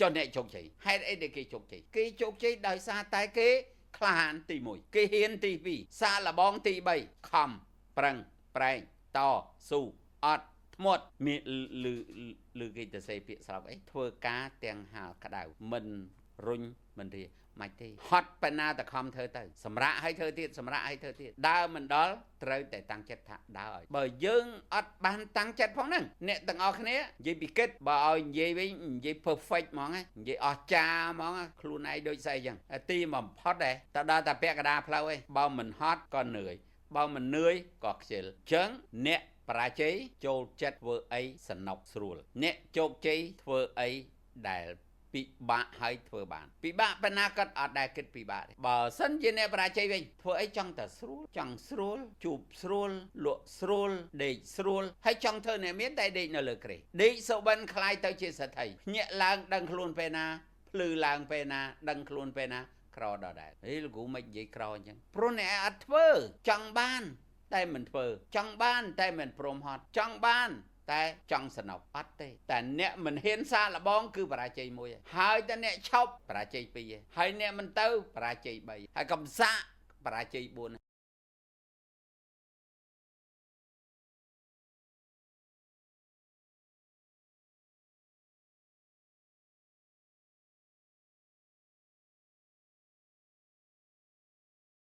ចុះអ្នកជោគជ័យហេតុអីដែលគេជោគជ័យគេជោគជ័យដោយសារតែគេក្លាហានទី1គេហ៊ានទី2សាកល្បងទី3ខំប្រឹងប្រែងតស៊ូអត់ធ្មត់មានឬគេទៅសេពាក្យស្រុកអីធ្វើការទាំងហាលក្តៅមិនរុញមិនរាមិនទេហត់ប៉ុណ្ណាតែខំធ្វើទៅសម្រាប់ឲ្យធ្វើទៀតសម្រាប់ឲ្យធ្វើទៀតដើរមិនដល់ត្រូវតែតាំងចិត្តថាដើរឲ្យបើយើងអត់បានតាំងចិត្តផងហ្នឹងអ្នកទាំងអស់គ្នានិយាយពីគិតបើឲ្យនិយាយវិញនិយាយ perfect ហ្មងនិយាយអស្ចារ្យហ្មងខ្លួនឯងដូចស្អីចឹងទីបំផុតដែរតើដល់តែពាក់កណ្ដាលផ្លូវឯងបើមិនហត់ក៏នឿយបើមិននឿយក៏ខ្ជិលចឹងអ្នកបរាជ័យចូលចិត្តធ្វើអីសនុកស្រួលអ្នកជោគជ័យធ្វើអីដែលពិបាកហើយធ្វើបានពិបាកប៉ុណ្ណាក៏អត់ដែលគិតពិបាកបើសិនជាអ្នកបរាជ័យវិញធ្វើអីចង់តែស្រួលចង់ស្រួលជួបស្រួលលក់ស្រួលដេកស្រួលហើយចង់ធ្វើអ្នកមានតែដេកនៅលើគ្រែដេកសុបិនខ្លាយទៅជាសេដ្ឋីភ្ញាក់ឡើងដឹងខ្លួនពេលណាភ្លឺឡើងពេលណាដឹងខ្លួនពេលណាក្រដដែលលោកគ្រូមិននិយាយក្រអញ្ចឹងព្រោះអ្នកអត់ធ្វើចង់បានតែមិនធ្វើចង់បានតែមិនព្រមហត់ចង់បានតែចង់សនុកអត់ទេតែអ្នកមិនហ៊ានសាកល្បងគឺបរាជ័យមួយហើយតែអ្នកឈប់បរាជ័យ2ហើយអ្នកមិនទៅបរាជ័យ3ហើយកុំសាកបរាជ័យ4